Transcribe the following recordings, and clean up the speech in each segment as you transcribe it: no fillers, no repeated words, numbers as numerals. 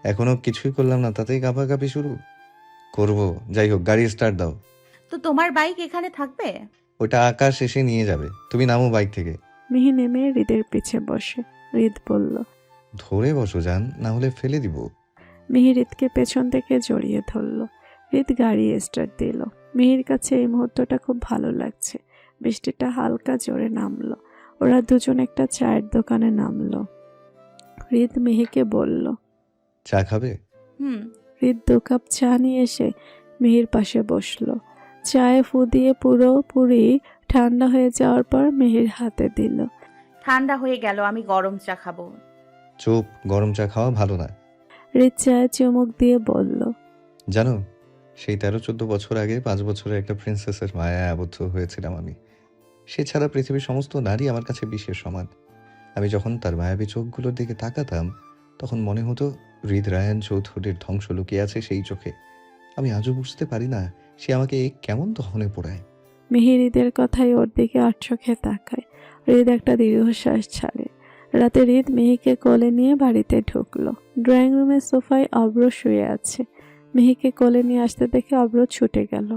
এখনো কিছুই করলাম না, তাতেই কাঁপাকাঁপি শুরু করব। যাই হোক, গাড়ি স্টার্ট দাও। তো তোমার বাইক এখানে থাকবে? ওটা আকাশ এসে নিয়ে যাবে, তুমি নামো বাইক থেকে। মিহি নেমে হৃদের পিছে বসে। হৃদ বলল। ধরে বসো যান, না হলে ফেলে দিব। মিহি হৃদকে পেছন থেকে জড়িয়ে ধরল। হৃদ গাড়ি স্টার্ট দিল। মিহির কাছে এই মুহূর্তটা খুব ভালো লাগছে। বৃষ্টিটা হালকা জোরে নামলো। ওরা দুজন একটা চায়ের দোকানে নামলো। হৃদ মিহিকে বলল। চা খাবে? হুম। হৃদ 2 কাপ চা নিয়ে এসে মিহির পাশে বসলো। চায়ে ফু দিয়ে পুরোপুরি ঠান্ডা হয়ে যাওয়ার পর মিহির হাতে দিল। ঠান্ডা হয়ে গেল, আমি গরম চা খাবো। চুপ, গরম চা খাওয়া ভালো না। হৃদ চায়ে চুমুক দিয়ে বলল। জানো, সেই 13-14 বছর আগে 5 বছরের একটা প্রিন্সেসের মায়ায় আবদ্ধ হয়েছিলাম আমি। সে ছাড়া পৃথিবীর সমস্ত নারী আমার কাছে বিশ্বের সমান। আমি যখন তার মায়াবী চোখগুলোর দিকে তাকাতাম, তখন মনে হতো হৃদরায়ণ চৌধুরীর ধ্বংস লুকিয়ে আছে সেই চোখে। আমি আজও বুঝতে পারি না সে আমাকে কেমন দহনে পোড়ায়। মিহি হৃদের কথাই ওর দিকে আর চোখে তাকায়। হৃদ একটা দীর্ঘশ্বাস ছাড়ে। রাতে হৃদ মিহিকে কোলে নিয়ে বাড়িতে ঢুকলো। ড্রয়িং রুমের সোফায় অব্র শুয়ে আছে। মিহিকে কোলে নিয়ে আসতে দেখে অব্র ছুটে গেল।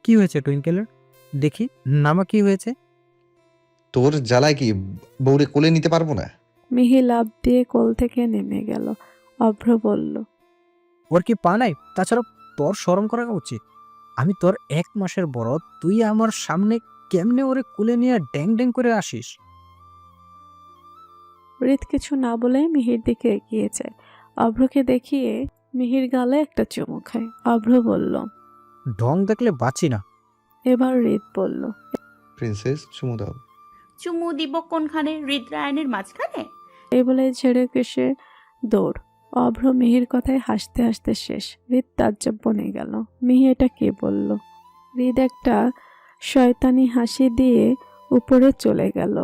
কি হয়েছে টুইঙ্কেলের? দেখি নামা কি হয়েছে? তোর জ্বালায় কি বউরে কোলে নিতে পারবো না? মিহি লাফ দিয়ে কোল থেকে নেমে গেল। অভ্র বলল। ওর কি পা নাই? তাছাড়া তোর শরম করা উচিত। আমি তোর 1 মাসের বড়, তুই আমার সামনে কেমনে ওরে কুলে নিয়ে ড্যাং ড্যাং করে আসিস? হৃদ কিছু না বলে মিহির দিকে এগিয়ে যায়। অভ্রকে দেখিয়ে মিহির গালে একটা চুমু খায়। অভ্র বলল। ঢং দেখলে বাঁচি না। এবার হৃদ বলল। প্রিন্সেস, চুমু দাও। চুমু দিব কোনখানে? হৃদরায়নের মাঝখানে? এই বলে ছেড়ে কেসে দৌড়। অভ্র মিহির কথায় হাসতে হাসতে শেষ। হৃদ তাজ্জব বনে গেল। মিহি এটা কে বলল? হৃদ একটা শয়তানি হাসি দিয়ে উপরে চলে গেল।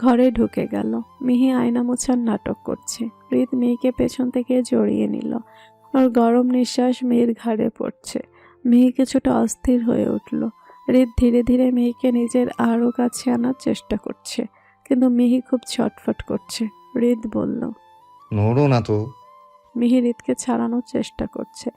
ঘরে ঢুকে গেল। মিহি আয়না মোছার নাটক করছে। হৃদ মেয়েকে পেছন থেকে জড়িয়ে নিল। ওর গরম নিঃশ্বাস মেয়ের ঘাড়ে পড়ছে। মিহি কিছুটা অস্থির হয়ে উঠল। হৃদ ধীরে ধীরে মেয়েকে নিজের আরও কাছে আনার চেষ্টা করছে, কিন্তু মিহি খুব ছটফট করছে। হৃদ বলল। নড়ো না তো। মিহি হৃদকে ছাড়ানোর চেষ্টা করছে।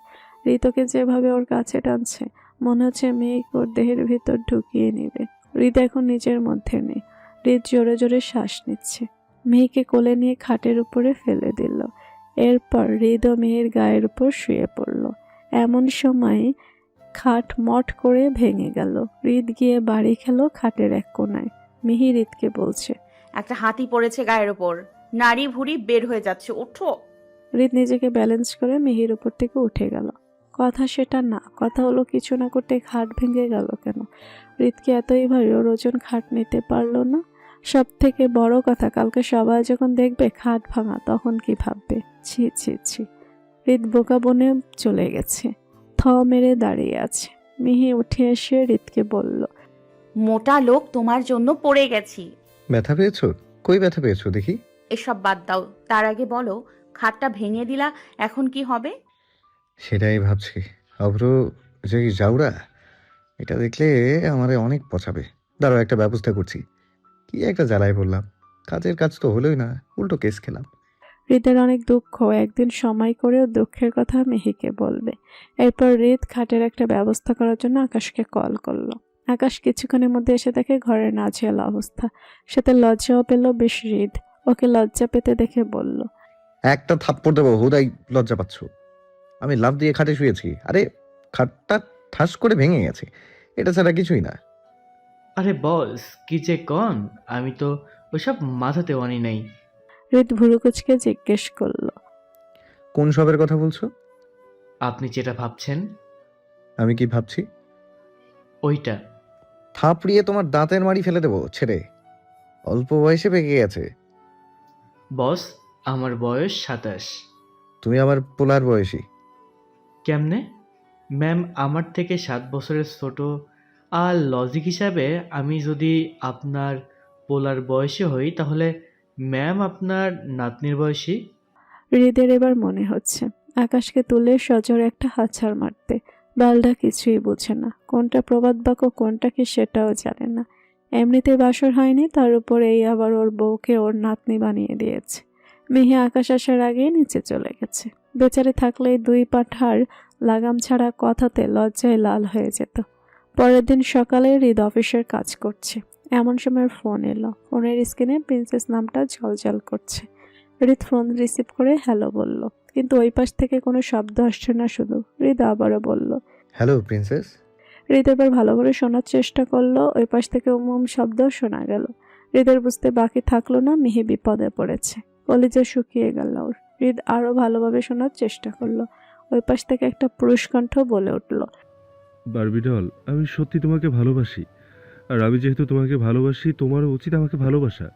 হৃদ ওকে যেভাবে ওর কাছে টানছে, মনে হচ্ছে মেয়েকে ওর দেহের ভিতর ঢুকিয়ে নেবে। হৃদ এখন নিজের মধ্যে নেই। হৃদ জোরে জোরে শ্বাস নিচ্ছে। মেয়েকে কোলে নিয়ে খাটের উপরে ফেলে দিল। এরপর হৃদ ও মেয়ের গায়ের উপর শুয়ে পড়ল। এমন সময় খাট মট করে ভেঙে গেল। হৃদ গিয়ে বাড়ি খেলো খাটের এক কোনায়। মিহি হৃদকে বলছে। একটা হাতি পড়েছে গায়ের ওপর, নাড়ি ভুড়ি বের হয়ে যাচ্ছে, ওঠো। হৃদ নিজেকে ব্যালেন্স করে মিহির উপর থেকে উঠে গেল। কথা সেটা না, কথা হলো কিছু না করতে খাট ভেঙে গেল কেন? হৃদকে এতই ভারী ওর ওজন খাট নিতে পারলো না। সব থেকে বড় কথা, কালকে সবাই যখন দেখবে খাট ভাঙা, তখন কি ভাববে? ছি ছি ছি। হৃদ বোকা বনে চলে গেছে। থ মেরে দাঁড়িয়ে আছে। মিহি উঠে এসে হৃদকে বলল। মোটা লোক, তোমার জন্য পড়ে গেছি। ব্যথা পেয়েছো? কই ব্যথা পেয়েছো দেখি? এসব বাদ দাও, তার আগে বলো, খাটটা ভেঙে দিলা, এখন কি হবে? সেটাই ভাবছি। অভ্র যে জাউরা, এটা দেখলে আমারে অনেক পচাবে। দাঁড়াও, একটা ব্যবস্থা করছি। কি একটা জ্বালায় পড়লাম। কাজের কাজ তো হলোই না, উল্টো কেস খেলাম। হৃদের অনেক দুঃখ। একদিন সময় করেও দুঃখের কথা মেহিকে বলবে। এরপর হৃদ খাটের একটা ব্যবস্থা করার জন্য আকাশকে কল করলো। আকাশ কিছুক্ষণের মধ্যে এসে দেখে ঘরের নাজেহাল অবস্থা। সাথে লজ্জাও পেল বেশ হৃদ। ওকে লজ্জা পেতে দেখে বলল। একটা থাপ্পড় দেবো, হুদাই লজ্জা পাচ্ছ? আমি লাফ দিয়ে খাটে শুয়েছি, আরে খাটটা ঠাস করে ভেঙে গেছে, এটা ছাড়া কিছুই না। আরে বস, কি যে কন, আমি তো ওসব মাথাতেও আনি নাই। হৃদ ভুরুকুচকে জিজ্ঞেস করলো। কোন সবের কথা বলছো? আপনি যেটা ভাবছেন আমি কি ভাবছি? ওইটা। থাপড়িয়ে তোমার দাঁতের মাড়ি ফেলে দেবো ছেড়ে। অল্প বয়সে পেকে গেছে। বস, আমার বয়স 27। তুমি আমার পোলার বয়সী। কেমনে? ম্যাম আমার থেকে 7 বছরের ছোট। আর লজিক হিসাবে আমি যদি আপনার পোলার বয়সী হই, তাহলে ম্যাম আপনার নাতনির বয়সী। হৃদের এবার মনে হচ্ছে আকাশকে তুলে সজোরে একটা হাতছাড় মারতে। বালটা কিছুই বোঝে না, কোনটা প্রবাদ বাক্য কোনটা কি সেটাও জানে না। এমনিতে বাসর হয়নি, তার উপর এই আবার ওর বউকে ওর নাতনি বানিয়ে দিয়েছে। মিহি আকাশ আসার আগেই নিচে চলে গেছে। বেচারি থাকলে দুই পাঠার লাগাম ছাড়া কথাতে লজ্জায় লাল হয়ে যেত। পরের দিন সকালে হৃদ অফিসের কাজ করছে, এমন সময় ফোন এলো। ফোনের স্ক্রিনে প্রিন্সেস নামটা ঝলঝল করছে। হৃদ ফোন রিসিভ করে হ্যালো বলল, কিন্তু ওই পাশ থেকে কোনো শব্দ আসছে না। শুধু হৃদ আবারও বলল। Hello princess. হৃদ এবার ভালো করে শোনার চেষ্টা করলো। ওই পাশ থেকে শব্দ শোনা গেল। হৃদের বুঝতে বাকি থাকলো না মিহি বিপদে পড়েছে। কলিজা শুকিয়ে গেল ওর। হৃদ আরো ভালোভাবে শোনার চেষ্টা করলো। ওই পাশ থেকে একটা পুরুষ কণ্ঠ বলে উঠল, বারবি ডল, আমি সত্যি তোমাকে ভালোবাসি। আর আমি যেহেতু তোমাকে ভালোবাসি, তোমারও উচিত আমাকে ভালোবাসা।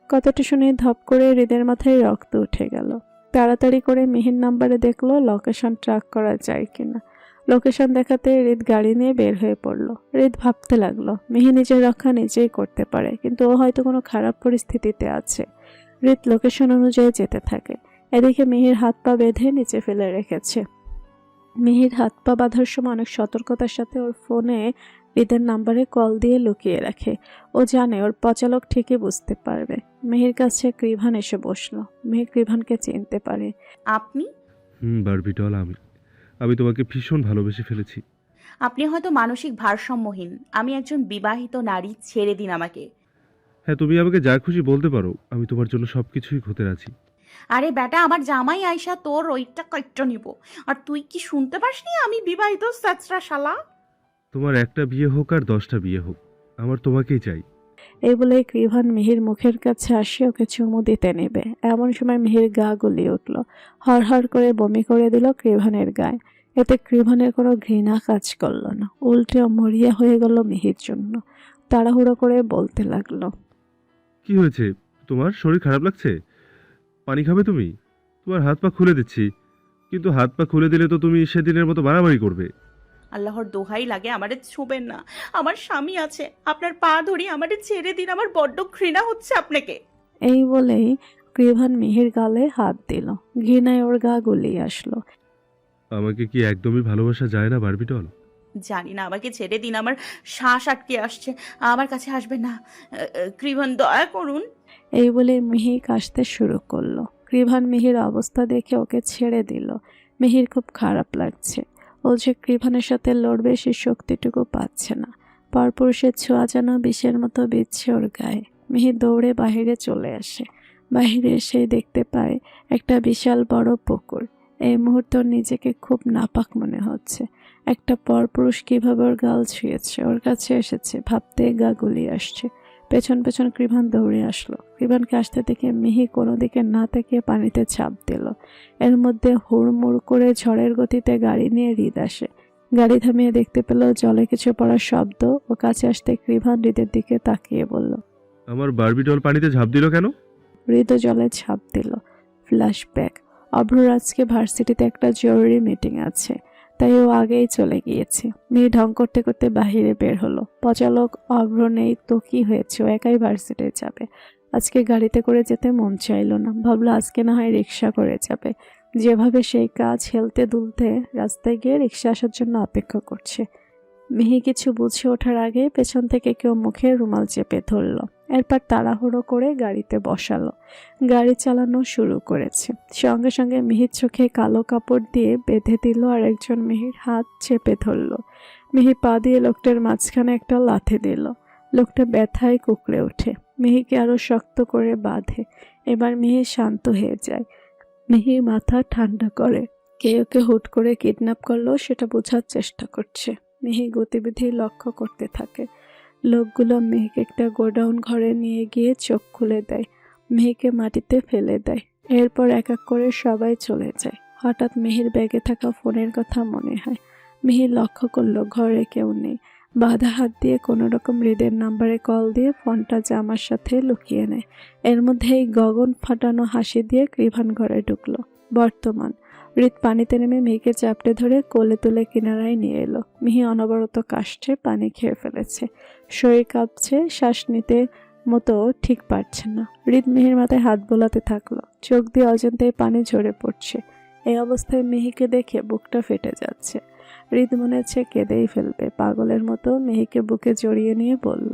কথাটা শুনে ধপ করে হৃদের মাথায় রক্ত উঠে গেল। তাড়াতাড়ি করে মিহির নাম্বারে দেখলো লোকেশন ট্র্যাক করা যায় কিনা। লোকেশন দেখাতে হৃদ গাড়ি নিয়ে বের হয়ে পড়লো। হৃদ ভাবতে লাগলো, মিহি নিজের রক্ষা নিজেই করতে পারে, কিন্তু ও হয়তো কোনো খারাপ পরিস্থিতিতে আছে। হৃদ লোকেশন অনুযায়ী যেতে থাকে। এদিকে মিহির হাত পা বেঁধে নিচে ফেলে রেখেছে। মিহির হাত পা বাঁধার সময় অনেক সতর্কতার সাথে ওর ফোনে হৃদের নাম্বারে কল দিয়ে লুকিয়ে রাখে। ও জানে ওর পচালক ঠিকই বুঝতে পারবে। মিহির কাছে কৃভান এসে বসলো। মিহি কৃভানকে চিনতে পারে। আপনি বারবি ডল, আমি তোমাকে ভীষণ ভালোবেসে ফেলেছি। আপনি হয়তো মানসিক ভারসাম্যহীন। আমি একজন বিবাহিত নারী, ছেড়ে দিন আমাকে। হ্যাঁ, তুমি আমাকে যা খুশি বলতে পারো, আমি তোমার জন্য সবকিছুই হতে রাজি। আরে বেটা, আমার জামাই আইসা তোর ওইটা কইট্ট নিব। আর তুই কি শুনতে পাসনি আমি বিবাহিত, স্যাচরা শালা? তোমার একটা বিয়ে হোক আর 10টা বিয়ে হোক, আমার তোমাকেই চাই। এই বলে কৃভান মিহির মুখের কাছে আসে ওকে চুমু দিতে নেবে। এমন সময় মিহির গা গুলিয়ে উঠল। হড়হড় করে বমি করে দিল কৃভানের গায়ে। এতে কৃভানের কোনো ঘৃণা কাজ করলো না, উল্টে মরিয়া হয়ে গেল মিহির জন্য। তাড়াহুড়ো করে বলতে লাগলো, কি হয়েছে? তোমার শরীর খারাপ লাগছে? পানি খাবে তুমি? তোমার হাত পা খুলে দিচ্ছি। কিন্তু হাত পা খুলে দিলে তো তুমি সেদিনের মতো বাড়াবাড়ি করবে। আল্লাহর দোহাই লাগে, আমারে ছুবেন না। আমার স্বামী আছে, আপনার পা ধরি, আমারে ছেড়ে দিন। আমার বড্ড ঘৃণা হচ্ছে আপনাকে। এই বলেই কৃভান মিহির গালে হাত দিল। ঘৃণায় ওর গা গুলিয়ে আসলো। আমাকে কি একদমই ভালোবাসা যায় না বারবি ডল? জানি না, আমাকে ছেড়ে দিন। আমার শ্বাস আটকে আসছে। আমার কাছে আসবেন না। কৃপণ, দয়া করুন। এই বলে মিহি কাশতে শুরু করলো। কৃভান মিহির অবস্থা দেখে ওকে ছেড়ে দিল। মিহির খুব খারাপ লাগছে। ও যে কৃভানের সাথে লড়বে সে শক্তিটুকু পাচ্ছে না। পরপুরুষের ছোঁয়া যেন বিষের মতো বিচ্ছে ওর গায়ে। মিহি দৌড়ে বাহিরে চলে আসে। বাহিরে এসেই দেখতে পায় একটা বিশাল বড় পুকুর। এই মুহূর্তে ওর নিজেকে খুব নাপাক মনে হচ্ছে। একটা পরপুরুষ কিভাবে ওর গাল ছুঁয়েছে, ওর কাছে এসেছে, ভাবতে গা গুলিয়ে আসছে। পেছন পেছন কৃভান দৌড়ে আসলো। কৃভানকে আসতে দেখে মিহি কোনো দিকে না তাকিয়ে পানিতে ঝাঁপ দিল। এর মধ্যে হুড়মুড় করে ঝড়ের গতিতে গাড়ি নিয়ে হৃদ আসে। গাড়ি থামিয়ে দেখতে পেল জলে কিছু পড়ার শব্দ। ও কাছে আসতে কৃভান হৃদের দিকে তাকিয়ে বলল, আমার বারবি ডল পানিতে ঝাঁপ দিল কেন? হৃদ জলে ঝাঁপ দিল। ফ্ল্যাশব্যাক। অভ্রর আজকে ভার্সিটিতে একটা জরুরি মিটিং আছে, তাই ও আগেই চলে গিয়েছে। মেয়ে ঢং করতে করতে বাহিরে বের হলো। পচালক অভ্র নেই তো কি হয়েছে, ও একাই ভার্সিটি যাবে। আজকে গাড়িতে করে যেতে মন চাইলো না। ভাবলো আজকে না হয় রিক্সা করে যাবে। যেভাবে সেই কাজ হেলতে দুলতে রাস্তায় গিয়ে রিক্সা আসার জন্য অপেক্ষা করছে। মিহি কিছু বুঝে ওঠার আগে পেছন থেকে কেউ মুখে রুমাল চেপে ধরলো। এরপর তাড়াহুড়ো করে গাড়িতে বসালো। গাড়ি চালানো শুরু করেছে। সঙ্গে সঙ্গে মিহির চোখে কালো কাপড় দিয়ে বেঁধে দিল আর একজন মিহির হাত চেপে ধরলো। মিহি পা দিয়ে লোকটার মাঝখানে একটা লাথি দিল। লোকটা ব্যথায় কুঁকড়ে ওঠে। মিহিকে আরো শক্ত করে বাঁধে। এবার মিহি শান্ত হয়ে যায়। মিহি মাথা ঠান্ডা করে। কে ওকে হুট করে কিডন্যাপ করলো সেটা বোঝার চেষ্টা করছে। মিহি গতিবিধি লক্ষ্য করতে থাকে। লোকগুলো মেহিকে একটা গোডাউন ঘরে নিয়ে গিয়ে চোখ খুলে দেয়। মেহিকে মাটিতে ফেলে দেয়। এরপর এক এক করে সবাই চলে যায়। হঠাৎ মেহির ব্যাগে থাকা ফোনের কথা মনে হয়। মিহি লক্ষ্য করলো ঘরে কেউ নেই। বাঁধা হাত দিয়ে কোনো রকম হৃদের নাম্বারে কল দিয়ে ফোনটা জামার সাথে লুকিয়ে নেয়। এর মধ্যেই গগন ফাটানো হাসি দিয়ে কৃভান ঘরে ঢুকলো। বর্তমান। হৃদ পানিতে নেমে মেহিকে চাপটে ধরে কোলে তুলে কিনারায় নিয়ে এলো। মিহি অনবরত কাশছে, পানি খেয়ে ফেলেছে। শরীর কাঁপছে, শ্বাস নিতে মতো ঠিক পারছে না। হৃদ মিহির মাথায় হাত বোলাতে থাকলো। চোখ দিয়ে অজান্তেই পানি ঝরে পড়ছে। এই অবস্থায় মিহিকে দেখে বুকটা ফেটে যাচ্ছে। হৃদ মনে হচ্ছে কেঁদেই ফেলবে। পাগলের মতো মেহিকে বুকে জড়িয়ে নিয়ে বলল,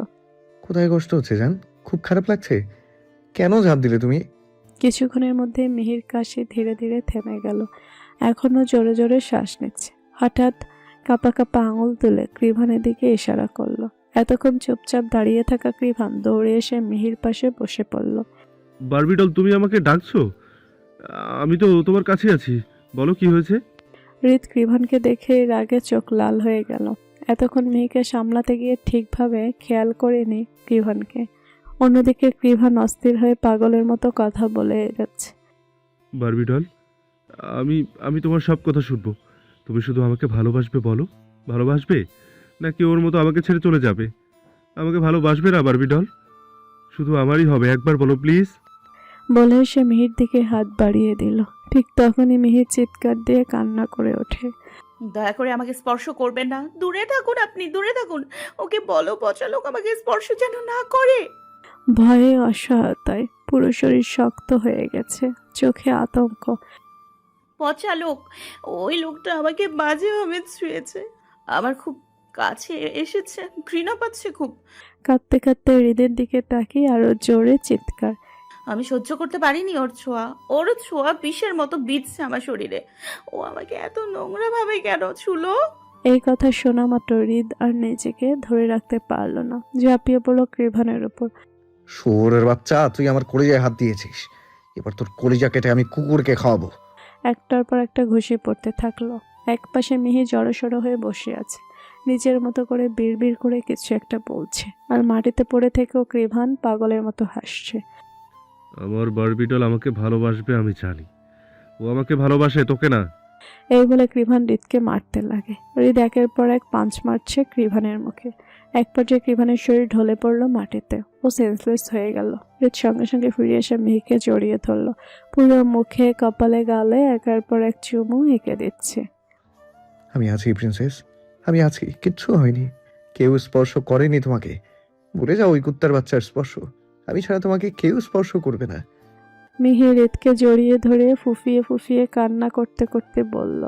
কোথায় কষ্ট হচ্ছে জান? খুব খারাপ লাগছে? কেন ঝাঁপ দিলে তুমি? কিছুক্ষণের মধ্যে মিহির কাশি ধীরে ধীরে থেমে গেল। এখনও জোরে জোরে শ্বাস নিচ্ছে। হঠাৎ কাঁপা কাঁপা আঙুল তুলে কৃভানের দিকে ইশারা করলো। এতক্ষণ চুপচাপ দাঁড়িয়ে থাকা কৃভান দৌড়ে এসে মিহির পাশে বসে পড়ল। বারবিডল, তুমি আমাকে ডাকছো? আমি তো তোমার কাছে আছি, বলো কি হয়েছে? হৃদ কৃভানকে দেখে রাগে চোখ লাল হয়ে গেল। এতক্ষণ মিহিকে সামলাতে গিয়ে ঠিকভাবে খেয়াল করেনি কৃভানকে। অন্যদিকে কৃভান অস্থির হয়ে পাগলের মতো কথা বলে যাচ্ছে। বারবিডল, আমি আমি তোমার সব কথা শুনবো। তুমি শুধু আমাকে ভালোবাসবে, বলো ভালোবাসবে, নাকি ওর মতো আমাকে ছেড়ে চলে যাবে? আমাকে ভালোবাসবে না বারবিডল? শুধু আমারই হবে, একবার বলো প্লিজ। বলে সে মিহির দিকে হাত বাড়িয়ে দিল। ঠিক তখনই মিহির চিৎকার দিয়ে কান্না করে ওঠে। দয়া করে আমাকে স্পর্শ করবেন না, দূরে থাকুন, আপনি দূরে থাকুন। ওকে বলো পচা লোক আমাকে স্পর্শ যেন না করে। ভয়ে অসহায়তায় পুরো শরীর শক্ত হয়ে গেছে, চোখে আতঙ্ক। পচা লোক, ওই লোকটা আমাকে বাজেভাবে ছুঁয়েছে, আমার খুব কাছে এসেছে, ঘৃণা পাচ্ছে খুব। কাঁদতে কাঁদতে হৃদের দিকে তাকিয়ে আরো জোরে চিৎকার। আমি সহ্য করতে পারিনি ওর ছোঁয়া। ওর ছোঁয়া বিষের মতো বিঁধছে আমার শরীরে। ও আমাকে এত নোংরা ভাবে কেন ছুলো? এই কথা শোনা মাত্র হৃদ আর নিজেকে ধরে রাখতে পারল না, ঝাঁপিয়ে পড়ল কৃভানের উপর। শুয়োরের বাচ্চা, তুই আমার কলিজায় হাত দিয়েছিস, এবার তোর কলিজা কেটে আমি কুকুরকে খাওয়াবো। একটার পর একটা ঘুষি পড়তে থাকলো। একপাশে মিহি জড়সড় হয়ে বসে আছে, নিজের মতো করে বিড়বিড় করে কিছু একটা বলছে, আর মাটিতে পড়ে থেকেও কৃভান পাগলের মতো হাসছে। আমার বারবিডল আমাকে ভালোবাসবে, আমি জানি। ও আমাকে ভালোবাসে, তোকে না। এই বলে কৃভান হৃদকে মারতে লাগে। হৃদ একের পর এক পাঞ্চ মারছে কৃভানের মুখে। এক পর্যায়ে কৃভানের শরীর ঢলে পড়লো মাটিতে, ও সেন্সলেস হয়ে গেল। হৃদ সঙ্গে সঙ্গে ফিরে এসে মিহিকে জড়িয়ে ধরলো, পুরো মুখে কপালে গালে একের পর এক চুমু এঁকে দিচ্ছে। আমি আছি প্রিন্সেস, আমি আছি, কিচ্ছু হয়নি। কেউ স্পর্শ করেনি তোমাকে। ভুলে যাও ওই কুত্তার বাচ্চার স্পর্শ। আমি ছাড়া তোমাকে কেউ স্পর্শ করবে না। মিহি হৃদকে জড়িয়ে ধরে ফুফিয়ে ফুফিয়ে কান্না করতে করতে বলল।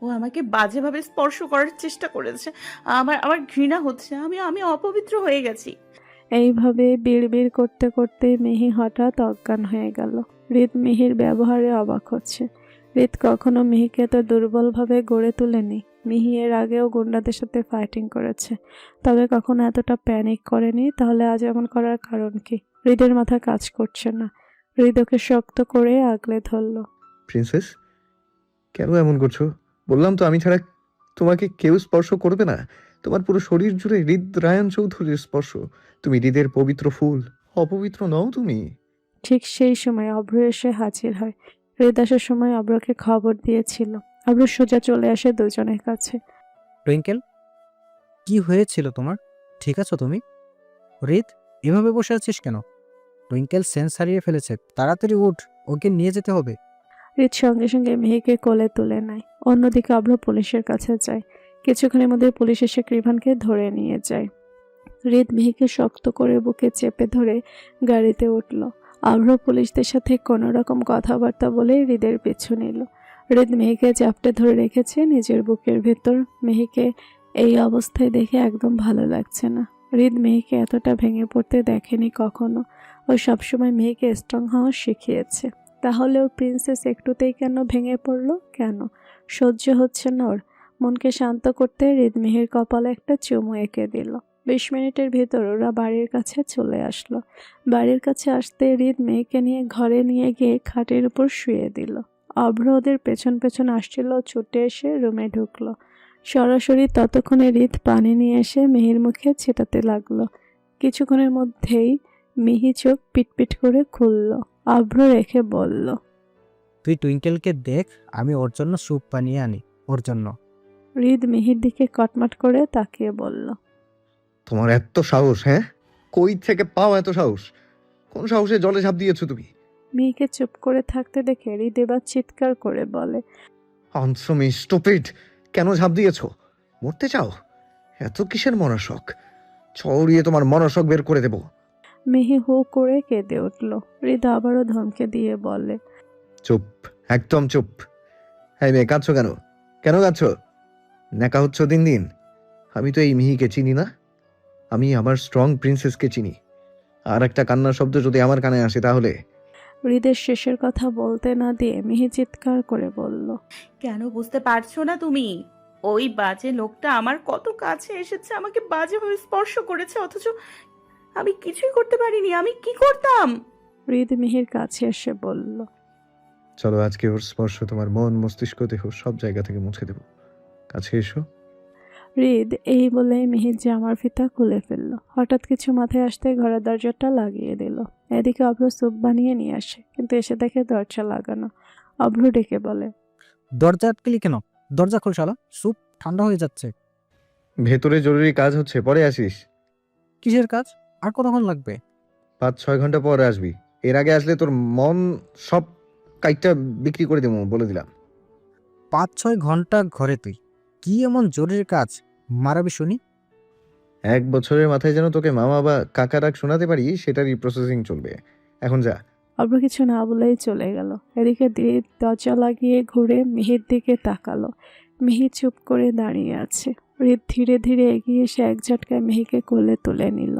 ও আমাকে বাজেভাবে স্পর্শ করার চেষ্টা করেছে। আমার আমার ঘৃণা হচ্ছে, আমি আমি অপবিত্র হয়ে গেছি। এইভাবে বিড়বিড় করতে করতে মিহি হঠাৎ অজ্ঞান হয়ে গেল। হৃদ মিহির ব্যবহারে অবাক হচ্ছে। হৃদ কখনো মিহিকে এত দুর্বলভাবে গড়ে তোলেনি। মিহি এর আগেও গুন্ডাদের সাথে ফাইটিং করেছে, তবে কখনো এতটা প্যানিক করেনি। তাহলে আজ এমন করার কারণ কি? হৃদের মাথা কাজ করছে না। হৃদ ওকে শক্ত করে আগলে ধরল। প্রিন্সেস, কেন এমন করছো? বললাম তো আমি ছাড়া তোমাকে কেউ স্পর্শ করবে না। তোমার পুরো শরীর জুড়ে হৃদ রায়ন চৌধুরীর স্পর্শ। তুমি হৃদের পবিত্র ফুল, অপবিত্র নও তুমি। ঠিক সেই সময় অভ্র এসে হাজির হয়। হৃদ আসার সময় অভ্রকে খবর দিয়েছিল। অভ্র সোজা চলে আসে দুজনের কাছে। টুইঙ্কেল, কি হয়েছিল তোমার? ঠিক আছো তুমি? হৃদ, এভাবে বসে আছিস কেন? টুইঙ্কেল সেন্স হারিয়ে ফেলেছে, তাড়াতাড়ি উঠ, ওকে নিয়ে যেতে হবে। হৃদ সঙ্গে সঙ্গে মেহেকে কোলে তুলে নেয়। অন্যদিকে অভ্র পুলিশের কাছে যায়। কিছুক্ষণের মধ্যে পুলিশ এসে কৃভানকে ধরে নিয়ে যায়। হৃদ মেহেকে শক্ত করে বুকে চেপে ধরে গাড়িতে উঠল। অভ্র পুলিশদের সাথে কোনো রকম কথাবার্তা বলে হৃদের পিছু নিল। হৃদ মেহেকে চাপটে ধরে রেখেছে নিজের বুকের ভেতর। মেহেকে এই অবস্থায় দেখে একদম ভালো লাগছে না। হৃদ মেহেকে এতটা ভেঙে পড়তে দেখেনি কখনো। ও সবসময় মেহেকে স্ট্রং হওয়া শিখিয়েছে। তাহলে ওর প্রিন্সেস একটুতেই কেন ভেঙে পড়লো? কেন? সহ্য হচ্ছে না ওর। মনকে শান্ত করতে হৃদ মেহের কপালে একটা চুমু এঁকে দিল। 20 মিনিটের ভেতর ওরা বাড়ির কাছে চলে আসলো। বাড়ির কাছে আসতে হৃদ মেয়েকে নিয়ে ঘরে নিয়ে গিয়ে খাটের উপর শুয়ে দিল। অভ্র ওদের পেছন পেছন আসছিল, ছুটে এসে রুমে ঢুকলো। সরাসরি ততক্ষণে হৃদ পানি নিয়ে এসে মেহির মুখে ছেটাতে লাগলো। কিছুক্ষণের মধ্যেই মিহি চোখ পিটপিট করে খুলল। অভ্র রেখে বলল, তুই টুইঙ্কেলকে দেখ, আমি ওর জন্য স্যুপ বানিয়ে আনি ওর জন্য। হৃদ মিহির দিকে কটমট করে তাকিয়ে বলল, তোমার এত সাহস? হ্যাঁ, কই থেকে পাও এত সাহস? কোন সাহসে জলে ঝাঁপ দিয়েছো তুমি? মেয়েকে চুপ করে থাকতে দেখে হৃদ এবার চিৎকার করে বলে, আনসমি স্টুপিড, কেন ঝাঁপ দিয়েছো? মরতে চাও? এত কিসের মনশক? ছড়িয়ে তোমার মনশক বের করে দেব। মিহি হু করে কেঁদে উঠল। হৃদ আবারও ধমকে দিয়ে বলে, চুপ, একদম চুপ। হ্যাঁ মেয়ে, কাঁদছো কেন? কেন কাঁদছো? ন্যাকা হচ্ছ দিন দিন। আমি তো এই মিহিকে চিনি না। আমি আমার স্ট্রং প্রিন্সেসকে চিনি। আর একটা কান্নার শব্দ যদি আমার কানে আসে তাহলে? হৃদের শেষের কথা বলতে না দিয়ে মিহি চিৎকার করে বলল, কেন বুঝতে পারছো না তুমি? ওই বাজে লোকটা আমার কত কাছে এসেছে, আমাকে বাজেভাবে স্পর্শ করেছে, অথচ আমি কিছুই করতে পারিনি। আমি কি করতাম? হৃদ মিহির কাছে এসে বলল, চলো আজকে ওর স্পর্শ তোমার মন, মস্তিষ্ক, দেহ সব জায়গা থেকে মুছে দেবো। কাছে এসো। হৃদ এই বলে মিহির জামার ফিতা খুলে ফেলল। হঠাৎ কিছু মাথায় আসতে ঘরের দরজাটা লাগিয়ে দিল। এদিকে অভ্র স্যুপ বানিয়ে নিয়ে আসে, কিন্তু এসে দেখে দরজা লাগানো। অভ্র ডেকে বলে, দরজা আটকেলি কেন? দরজা খোল শালা, স্যুপ ঠান্ডা হয়ে যাচ্ছে। ভেতরে জরুরি কাজ হচ্ছে, পরে আসিস। কিসের কাজ? আর কতক্ষণ লাগবে? 5-6 ঘন্টা পর আসবি। এর আগে আসলে তোর মন সব কাইটটা বিক্রি করে দেবো, বলে দিলাম। 5-6 ঘন্টা ঘরে তুই? কি এমন জরুরি কাজ মারাবি শুনি? 1 বছরের মাথায় যেন তোকে মামা বা কাকা ডাক শোনাতে পারি, সেটারই প্রসেসিং চলবে। এখন যা। অভ্র কিছু না বলেই চলে গেল। এদিকে হৃদ দরজা লাগিয়ে ঘুরে মিহির দিকে তাকালো। মিহি চুপ করে দাঁড়িয়ে আছে। হৃদ ধীরে ধীরে এগিয়ে এসে এক ঝটকায় মিহিকে কোলে তুলে নিল।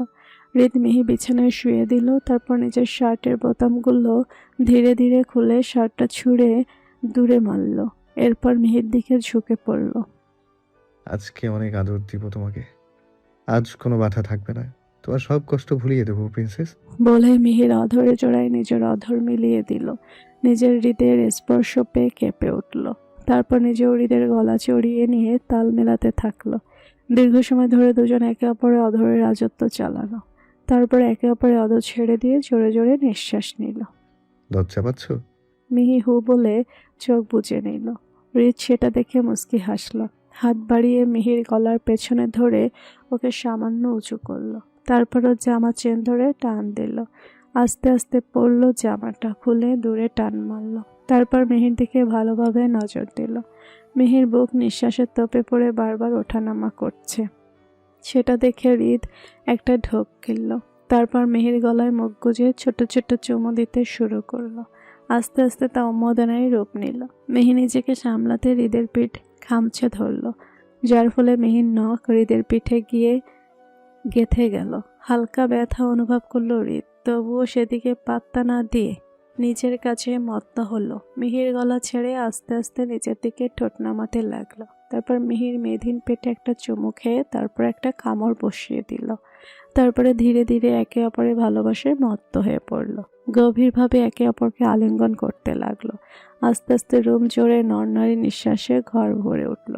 হৃদ মিহি বিছানায় শুয়ে দিল, তারপর নিজের শার্টের বোতামগুলো ধীরে ধীরে খুলে শার্টটা ছুঁড়ে দূরে মারল। এরপর মিহির দিকে ঝুঁকে পড়ল। আজকে অনেক আদর দিব তোমাকে। আজ কোনো বাধা থাকবে না। তোমার সব কষ্ট ভুলিয়ে দেবো প্রিন্সেস। বলে মিহির অধরে জোড়ায় নিজের অধর মিলিয়ে দিল। নিজের হৃদের স্পর্শ পেয়ে কেঁপে উঠল। তারপর নিজের হৃদের গলা চড়িয়ে নিয়ে তাল মেলাতে থাকলো। দীর্ঘ সময় ধরে দুজন একে অপরের অধরের রাজত্ব চালানো। তারপর একে অপরের অধর ছেড়ে দিয়ে জোরে জোরে নিঃশ্বাস নিল। লজ্জা পাচ্ছ? মিহি হু বলে চোখ বুজে নিল। হৃদ সেটা দেখে মুচকি হাসল। হাত বাড়িয়ে মিহির গলার পেছনে ধরে ওকে সামান্য উঁচু করলো। তারপর ওর জামা চেন ধরে টান দিল। আস্তে আস্তে পড়ল, জামাটা খুলে দূরে টান মারল। তারপর মিহির দিকে ভালোভাবে নজর দিল। মিহির বুক নিঃশ্বাসের তোপে পড়ে বারবার ওঠানামা করছে। সেটা দেখে হৃদ একটা ঢোক গিলল। তারপর মিহির গলায় মুখ গুজে ছোট ছোট চুমু দিতে শুরু করলো। আস্তে আস্তে তা উন্মোদনায় রূপ নিল। মিহি নিজেকে সামলাতে হৃদের পিঠ খামচে ধরল, যার ফলে মিহির নখ হৃদের পিঠে গিয়ে গেঁথে গেল। হালকা ব্যথা অনুভব করলো হৃদ, তবুও সেদিকে পাত্তা না দিয়ে নিজের কাছে মত্ত হলো। মিহির গলা ছেড়ে আস্তে আস্তে নিচের দিকে ঠোঁট নামাতে লাগলো। তারপর মিহির মেধিন পেটে একটা চুমু খেয়ে তারপর একটা কামড় বসিয়ে দিল। তারপরে ধীরে ধীরে একে অপরের ভালোবাসায় মত্ত হয়ে পড়ল। গভীরভাবে একে অপরকে আলিঙ্গন করতে লাগলো। আস্তে আস্তে রুম জোরে নরনারী নিঃশ্বাসে ঘর ভরে উঠল।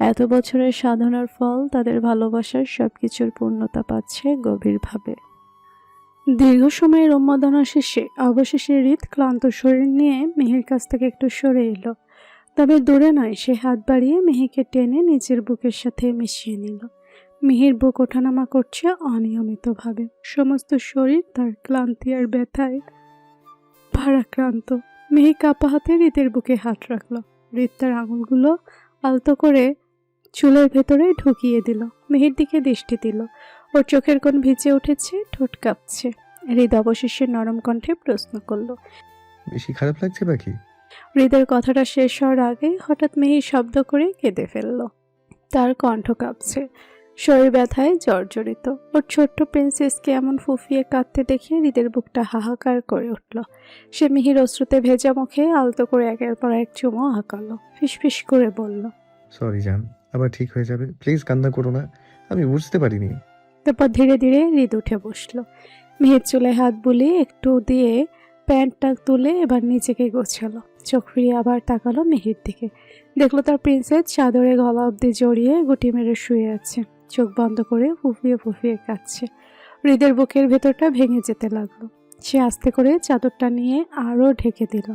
এত বছরের সাধনার ফল, তাদের ভালোবাসার সবকিছুর পূর্ণতা পাচ্ছে গভীরভাবে। দীর্ঘ সময়ের উন্মাদনা শেষে অবশেষে হৃদ ক্লান্ত শরীর নিয়ে মিহির কাছ থেকে একটু সরে এলো। তবে দূরে নয়, সে হাত বাড়িয়ে মিহিকে টেনে নিজের বুকের সাথে মিশিয়ে নিল। মিহির বুক ওঠানামা করছে অনিয়মিতভাবে। সমস্ত শরীর তার ক্লান্তি আর ব্যথায় ভারাক্রান্ত। মিহি কাপা হাতে হৃদের বুকে হাত রাখলো। হৃদ তার আঙুলগুলো আলতো করে চুলের ভেতরে ঢুকিয়ে দিল। মিহির দিকে দৃষ্টি দিল। ওর চোখের কোণ ভিজে উঠেছে, ঠোঁট কাঁপছে। হৃদ অবশেষে নরম কণ্ঠে প্রশ্ন করল, বেশি খারাপ লাগছে বাকি? হৃদের কথাটা শেষ হওয়ার আগেই হঠাৎ মিহি শব্দ করে কেঁদে ফেলল। তার কণ্ঠ কাঁপছে, শরীর ব্যথায় জর্জরিত। ওর ছোট্ট প্রিন্সেসকে এমন ফুফিয়ে কাঁদতে দেখে হৃদের বুকটা হাহাকার করে উঠল। সে মিহির অশ্রুতে ভেজা মুখে আলতো করে একের পর এক চুমো হাঁকালো। ফিসফিস করে বলল, সরি জান, আবার ঠিক হয়ে যাবে। প্লিজ কান্না করো না, আমি বুঝতে পারিনি। তারপর ধীরে ধীরে হৃদ উঠে বসলো। মিহির চুলে হাত বুলিয়ে একটু দিয়ে প্যান্টটা তুলে এবার নিজেকে গোছালো। চোখ ফিরিয়ে আবার তাকালো মিহির দিকে। দেখলো তার প্রিন্সেস চাদরে গলা অব্দি জড়িয়ে গুটি মেরে শুয়ে আছে। চোখ বন্ধ করে ফুফিয়ে ফুফিয়ে কাঁদছে। হৃদের বুকের ভেতরটা ভেঙে যেতে লাগলো। সে আস্তে করে চাদরটা নিয়ে আরও ঢেকে দিল।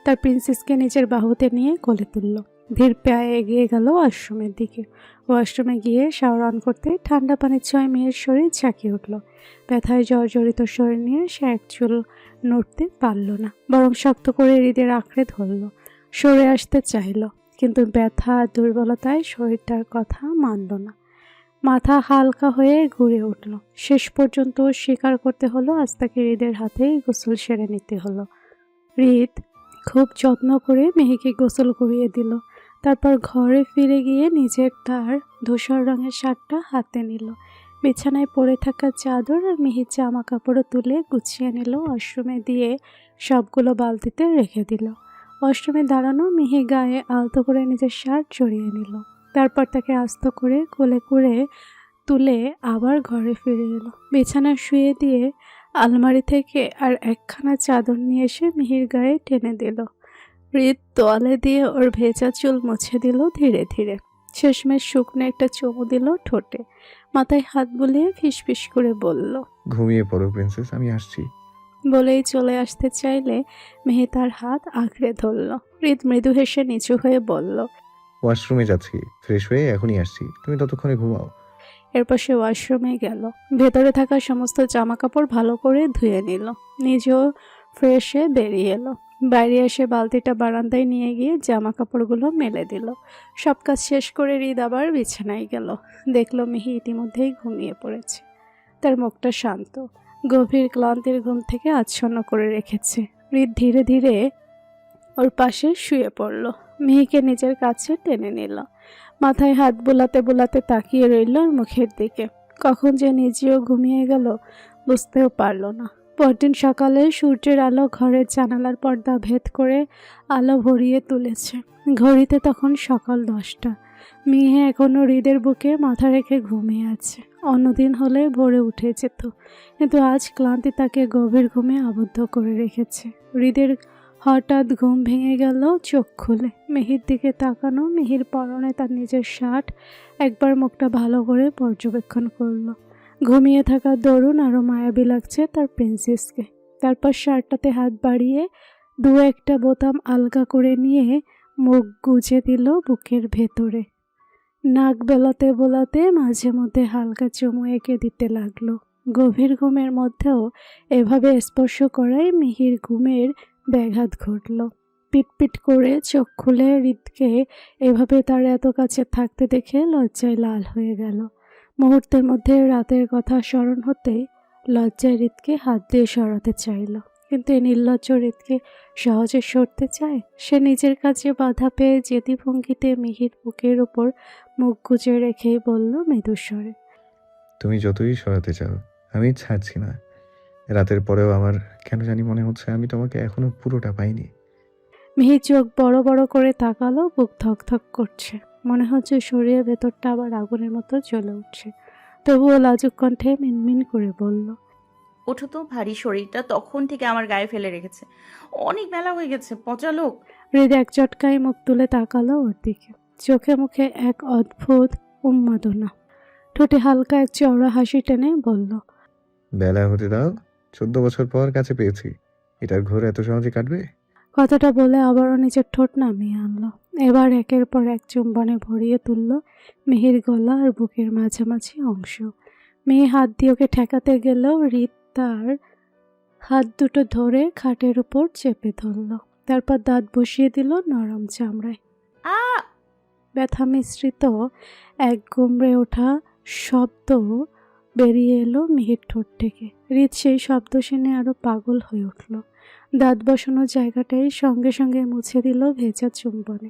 তার প্রিন্সেসকে নিজের বাহুতে নিয়ে কোলে তুলল। ধীর পায়ে এগিয়ে গেল ওয়াশরুমের দিকে। ওয়াশরুমে গিয়ে শাওয়ার অন করতে ঠান্ডা পানির ছোঁয়ায় মেয়ের শরীর ঝাঁকিয়ে উঠল। ব্যথায় জর্জরিত শরীর নিয়ে সে এক চুল নড়তে পারল না, বরং শক্ত করে হৃদের আঁকড়ে ধরল। সরে আসতে চাইল, কিন্তু ব্যথা আর দুর্বলতায় শরীরটার কথা মানল না। মাথা হালকা হয়ে ঘুরে উঠল। শেষ পর্যন্ত স্বীকার করতে হলো আজ তাকে হৃদের হাতেই গোসল সেরে নিতে হলো। হৃদ খুব যত্ন করে মেহিকে গোসল করিয়ে দিল। তারপর ঘরে ফিরে গিয়ে নিজের তার ধূসর রঙের শার্টটা হাতে নিল। বিছানায় পড়ে থাকা চাদর আর মিহির জামা কাপড়ও তুলে গুছিয়ে নিল। ওয়াশরুমে দিয়ে সবগুলো বালতিতে রেখে দিল। ওয়াশরুমে দাঁড়ানো মিহি গায়ে আলতো করে নিজের শার্ট জড়িয়ে নিল। তারপর তাকে আস্ত করে কোলে করে তুলে আবার ঘরে ফিরে এলো। বিছানা শুয়ে দিয়ে আলমারি থেকে আর একখানা চাদর নিয়ে এসে মিহির গায়ে টেনে দিল। হৃদ তোয়ালে দিয়ে ওর ভেজা চুল মুছে দিল ধীরে ধীরে। শেষমেশ শুকনো একটা চুমু দিল ঠোঁটে। মাথায় হাত বুলিয়ে ফিসফিস করে বলল, ঘুমিয়ে পড়ো প্রিন্সেস, আমি আসছি। বলেই চলে আসতে চাইলে মেহে তার হাত আঁকড়ে ধরল। হৃদ মৃদু হেসে নিচু হয়ে বলল। ওয়াশরুমে যাচ্ছি, ফ্রেশ হয়ে এখনই আসছি, তুমি ততক্ষণে ঘুমাও। এরপর সে ওয়াশরুমে গেল। ভেতরে থাকা সমস্ত জামা কাপড় ভালো করে ধুয়ে নিল। নিজেও ফ্রেশ হয়ে বেরিয়ে এলো। বাইরে এসে বালতিটা বারান্দায় নিয়ে গিয়ে জামা কাপড়গুলো মেলে দিল। সব কাজ শেষ করে হৃদ আবার বিছানায় গেল। দেখলো মিহি ইতিমধ্যেই ঘুমিয়ে পড়েছে। তার মুখটা শান্ত, গভীর ক্লান্তির ঘুম থেকে আচ্ছন্ন করে রেখেছে। হৃদ ধীরে ধীরে ওর পাশে শুয়ে পড়ল। মিহিকে নিজের কাছে টেনে নিল। মাথায় হাত বোলাতে বোলাতে তাকিয়ে রইল ওর মুখের দিকে। কখন যে নিজেও ঘুমিয়ে গেল বুঝতেও পারল না। পরদিন সকালে সূর্যের আলো ঘরের জানালার পর্দা ভেদ করে আলো ভরিয়ে তুলেছে। ঘড়িতে তখন সকাল 10টা। মিহি এখনো হৃদের বুকে মাথা রেখে ঘুমিয়ে আছে। অন্যদিন হলে ভোরে উঠে যেত, কিন্তু আজ ক্লান্তি তাকে গভীর ঘুমে আবদ্ধ করে রেখেছে। হৃদের হঠাৎ ঘুম ভেঙে গেল। চোখ খুলে মিহির দিকে তাকানো। মিহির পরনে তার নিজের শার্ট। একবার মুখটা ভালো করে পর্যবেক্ষণ করলো। ঘুমিয়ে থাকা দরুন আরও মায়াবী লাগছে তার প্রিন্সেসকে। তারপর শার্টটাতে হাত বাড়িয়ে দু একটা বোতাম আলগা করে নিয়ে মুখ গুজে দিল বুকের ভেতরে। নাক বেলাতে বোলাতে মাঝে মধ্যে হালকা চুমু এঁকে দিতে লাগলো। গভীর ঘুমের মধ্যেও এভাবে স্পর্শ করায় মিহির ঘুমের ব্যাঘাত ঘটল। পিটপিট করে চোখ খুলে হৃদকে এভাবে তার এত কাছে থাকতে দেখে লজ্জায় লাল হয়ে গেল। মুহূর্তের মধ্যে রাতের কথা স্মরণ হতেই লজ্জায় হৃদকে হাত দিয়ে সরাতে চাইল, কিন্তু এই নির্লজ্জ হৃদকে সহজে সরতে চায়? সে নিজের কাছে বাধা পেয়ে জেদি ভঙ্গিতে মিহির বুকের ওপর মুখ গুজে রেখেই বলল মৃদুস্বরে, তুমি যতই সরাতে চাও আমি ছাড়ছি না। রাতের পরেও আমার কেন জানি মনে হচ্ছে আমি তোমাকে এখনো পুরোটা পাইনি। মিহি চোখ বড় বড় করে তাকালো। বুক ধকধক করছে। মনে হচ্ছে শরীরের ভেতরটা আবার আগুনের মতো জ্বলে উঠছে। তবুও লাজুক কণ্ঠে মিনমিন করে বলল, ওঠো তো, ভারী শরীরটা তখন থেকে আমার গায়ে ফেলে রেখেছে। অনেক বেলা হয়ে গেছে, পচা লোক। হৃদ এক চটকায় মুখ তুলে তাকালো ওর দিকে। চোখে মুখে এক অদ্ভুত উন্মাদনা। ঠোঁটে হালকা এক চওড়া হাসি টেনে বলল, বেলা হতে দাও, 14 বছর পর কাছে পেয়েছি, এটার ঘোর এত সহজে কাটবে? কথাটা বলে আবারও নিজের ঠোঁট নামিয়ে আনলো। এবার একের পর এক চুম্বনে ভরিয়ে তুলল মিহির গলা আর বুকের মাঝামাঝি অংশ। মেয়ে হাত দিয়ে ওকে ঠেকাতে গেলেও হৃদ তার হাত দুটো ধরে খাটের উপর চেপে ধরল। তারপর দাঁত বসিয়ে দিল নরম চামড়ায়। আ ব্যথা মিশ্রিত এক গুমড়ে ওঠা শব্দ বেরিয়ে এলো মিহির ঠোঁট থেকে। হৃদ সেই শব্দ শুনে আরো পাগল হয়ে উঠল। দাঁত বসানো জায়গাটাই সঙ্গে সঙ্গে মুছে দিল ভেজা চুম্বনে।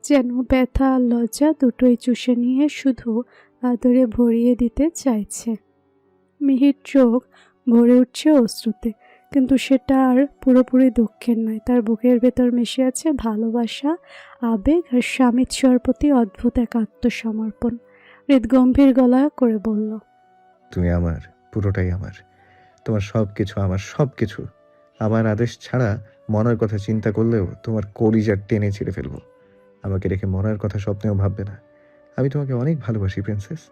যেন ব্যথা আর লজ্জা দুটোই চুষে নিয়ে শুধু আদরে ভরিয়ে দিতে চাইছে। মিহির চোখ ভরে উঠছে অশ্রুতে, কিন্তু সেটা আর পুরোপুরি দুঃখের নয়। তার বুকের ভেতর মিশে আছে ভালোবাসা, আবেগ আর স্বামীর প্রতি অদ্ভুত এক আত্মসমর্পণ। হৃদ গম্ভীর গলা করে বলল, তুমি আমার, পুরোটাই আমার। তোমার সব কিছু আমার, সব কিছু। আমার আদেশ ছাড়া মরার কথা চিন্তা করলেও তোমার কলিজা টেনে ছিঁড়ে ফেলবো। আমাকে রেখে মরার কথা স্বপ্নেও ভাববে না। আমি তোমাকে অনেক ভালোবাসি প্রিন্সেস।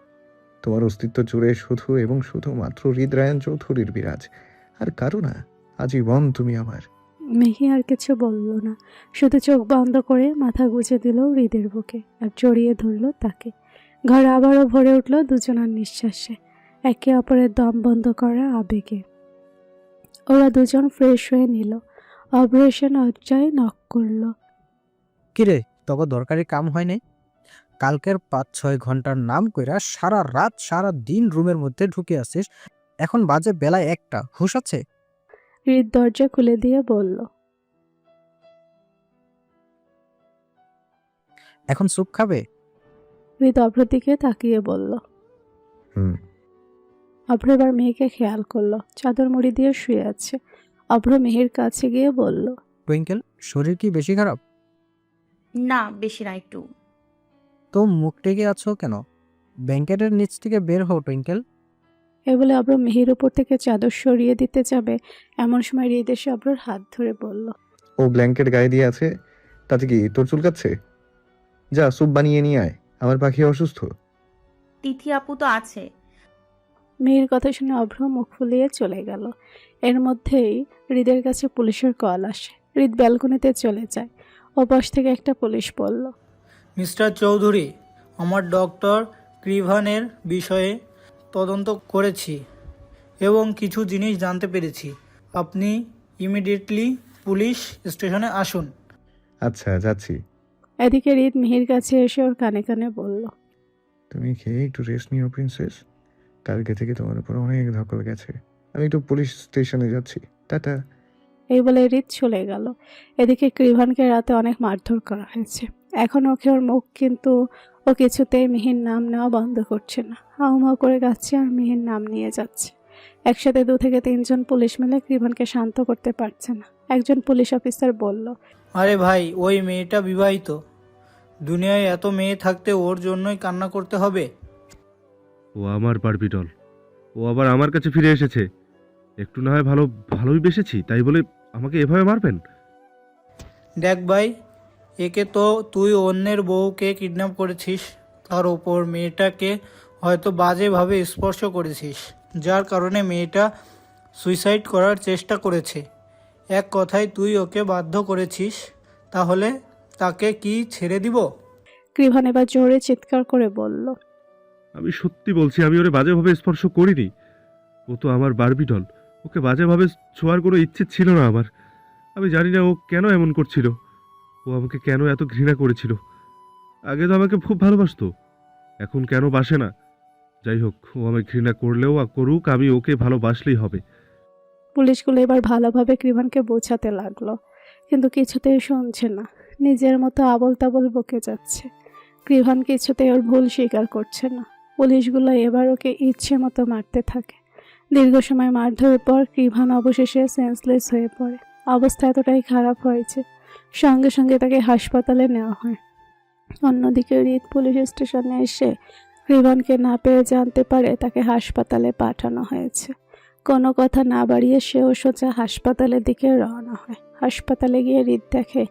তোমার অস্তিত্ব জুড়ে শুধু এবং শুধুমাত্র হৃদরায়ণ চৌধুরীর বিরাজ, আর কারো না। আজীবন তুমি আমার। মিহি আর কিছু বলল না, শুধু চোখ বন্ধ করে মাথা গুজে দিল হৃদের বুকে আর জড়িয়ে ধরল তাকে। ঘর আবারও ভরে উঠল দুজনার নিঃশ্বাসে, একে অপরের দম বন্ধ করা আবেগে। ওরা দুজন ফ্রেশ হয়ে নিল। অপারেশন অজ্জায় নক করল। কিরে, তবে দরকারি কাম হয় নাই? কালকের 5-6 ঘন্টার নাম কইরা সারা রাত সারা দিন রুমের মধ্যে ঢুকে আছিস, এখন বাজে বেলায় 1টা, হুশ আছে? হৃদ দরজা খুলে দিয়ে বলল, এখন স্যুপ খাবে? হৃদ অভ্র দিকে তাকিয়ে বলল। হুম। অভ্র এবার মেয়েকে খেয়াল করলো। চাদর মুড়ি দিয়ে শুয়ে আছে। অভ্র মিহির কাছে গিয়ে বলল, টুইঙ্কেল, শরীর কি বেশি খারাপ? না, বেশি না, একটু। তো মুখ টেকে আছো কেন? ব্ল্যাঙ্কেটের নিচ থেকে বের হও টুইঙ্কেল। এ বলে অভ্র মিহির উপর থেকে চাদর সরিয়ে দিতে যাবে, এমন সময় হৃদ এসে অভ্রর হাত ধরে বলল, ও ব্ল্যাঙ্কেট গায়ে দিয়ে আছে, তাতে কি তোর চুলকাচ্ছে? যা স্যুপ বানিয়ে নিয়ে আয়, আমার পাখি অসুস্থ। তিথি আপু তো আছে। মিহির কথা শুনে অভ্র মুখ ফুলিয়ে চলে গেল। এর মধ্যেই হৃদের কাছে পুলিশের কল আসে। হৃদ ব্যালকনিতে চলে যায়। ওপাশ থেকে একটা পুলিশ বলল, মিস্টার চৌধুরী, আমার ডক্টর ক্রিভানের বিষয়ে তদন্ত করেছি এবং কিছু জিনিস জানতে পেরেছি। আপনি ইমিডিয়েটলি পুলিশ স্টেশনে আসুন। আচ্ছা, যাচ্ছি। এদিকে হৃদ মিহির কাছে এসে ওর কানে কানে বলল, তুমি খেয়ে একটু রেস্ট নিও প্রিন্সেস। কালকে থেকে তোমার উপর অনেক ধকল গেছে। আমি একটু পুলিশ স্টেশনে যাচ্ছি। টাটা। এই বলে হৃদ চলে গেল। এদিকে কৃভানকে রাতে অনেক মারধর করা হয়েছে। এখন ওকে ওর মুখ, কিন্তু ও কিছুতেই মিহির নাম নেওয়া বন্ধ করছে না। হাউমাউ করে যাচ্ছে আর মিহির নাম নিয়ে যাচ্ছে। একসাথে 2 থেকে 3 জন পুলিশ মিলে কৃভানকে শান্ত করতে পারছে না। একজন পুলিশ অফিসার বলল, আরে ভাই, ওই মেয়েটা বিবাহিত। দুনিয়ায় এত মেয়ে থাকতে ওর জন্যই কান্না করতে হবে? ও আমার বারবি ডল। ও আবার আমার কাছে ফিরে এসেছে। একটু না হয় ভালোই বেসেছি, তাই বলে আমাকে এভাবে মারবেন? দেখ ভাই, একে তো তুই অন্যের বউকে কিডন্যাপ করেছিস, তার ওপর মেয়েটাকে হয়তো বাজেভাবে স্পর্শ করেছিস, যার কারণে মেয়েটা সুইসাইড করার চেষ্টা করেছে। এক কথায় তুই ওকে বাধ্য করেছিস, তাহলে তাকে কি ছেড়ে দিব? কৃভান এবার জোরে চিৎকার করে বলল, আমি সত্যি বলছি, আমি ওরে বাজেভাবে স্পর্শ করিনি। ও তো আমার বারবি ডল। ওকে বাজেভাবে ছোঁয়ার কোনো ইচ্ছে ছিল না আমার। আমি জানি না ও কেন এমন করছিল। ও আমাকে কেন এত ঘৃণা করেছিল। আগে তো আমাকে খুব ভালোবাসতো, এখন কেন বাসে না? যাই হোক, ও আমায় ঘৃণা করলেও করুক, আমি ওকে ভালোবাসলেই হবে। পুলিশগুলো এবার ভালোভাবে কৃভানকে বোঝাতে লাগলো, কিন্তু কিছুতেই শুনছে না। নিজের মতো আবল তাবল বকে যাচ্ছে। কৃভান কিছুতেই ওর ভুল স্বীকার করছে না। পুলিশগুলো এবার ওকে ইচ্ছে মতো মারতে থাকে। দীর্ঘ সময় মারধরের পর কৃভান অবশেষে সেন্সলেস হয়ে পড়ে। অবস্থা এতটাই খারাপ হয়েছে, সঙ্গে সঙ্গে তাকে হাসপাতালে নেওয়া হয়। অন্যদিকে হৃদ পুলিশ স্টেশনে এসে কৃভানকে না পেয়ে জানতে পারে তাকে হাসপাতালে পাঠানো হয়েছে। কোনো কথা না বাড়িয়ে সেও সোজা হাসপাতালের দিকে রওনা হয়। হাসপাতালে গিয়ে হৃদ দেখে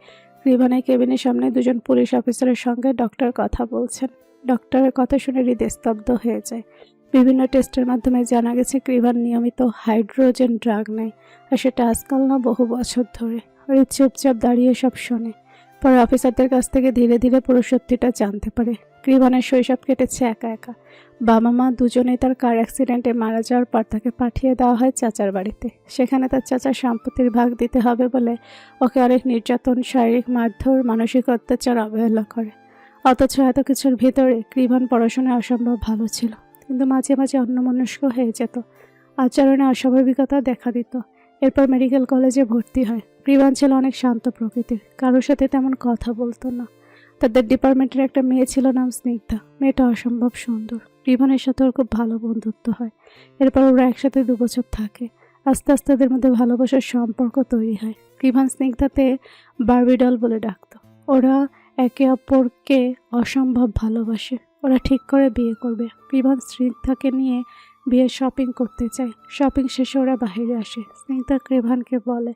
কৃভানের কেবিনের সামনে 2 জন পুলিশ অফিসারের সঙ্গে ডক্টর কথা বলছেন। ডক্টরের কথা শুনে হৃদ স্তব্ধ হয়ে যায়। বিভিন্ন টেস্টের মাধ্যমে জানা গেছে কৃভান নিয়মিত হাইড্রোজেন ড্রাগ নেয়, আর সেটা আজকাল না, বহু বছর ধরে। হৃদ চুপচাপ দাঁড়িয়ে সব শোনে। পরে অফিসারদের কাছ থেকে ধীরে ধীরে পুরো সত্যিটা জানতে পারে। কৃভানের শৈশব কেটেছে একা একা। বাবা মা দুজনেই তার কার অ্যাক্সিডেন্টে মারা যাওয়ার পর তাকে পাঠিয়ে দেওয়া হয় চাচার বাড়িতে। সেখানে তার চাচার সম্পত্তির ভাগ দিতে হবে বলে ওকে অনেক নির্যাতন, শারীরিক মারধর, মানসিক অত্যাচার, অবহেলা করে। অথচ এত কিছুর ভিতরে কৃভান পড়াশোনায় অসম্ভব ভালো ছিল, কিন্তু মাঝে মাঝে অন্যমনস্ক হয়ে যেত। আচরণে অস্বাভাবিকতা দেখা দিত। এরপর মেডিকেল কলেজে ভর্তি হয়। কৃভান ছিল অনেক শান্ত প্রকৃতির, কারোর সাথে তেমন কথা বলতো না। তাদের ডিপার্টমেন্টের একটা মেয়ে ছিল, নাম স্নিগ্ধা। মেয়েটা অসম্ভব সুন্দর। কৃভানের সাথে ওর খুব ভালো বন্ধুত্ব হয়। এরপর ওরা একসাথে 2 বছর থাকে। আস্তে আস্তে ওদের মধ্যে ভালোবাসার সম্পর্ক তৈরি হয়। কৃভান স্নিগ্ধাতে বারবি ডল বলে ডাকতো। ওরা একে অপরকে অসম্ভব ভালোবাসে। ওরা ঠিক করে বিয়ে করবে। কৃভান স্নিগ্ধাকে নিয়ে বিয়ে শপিং করতে চায়। শপিং শেষে ওরা বাইরে আসে। স্নিগ্ধা কৃভানকে বলে,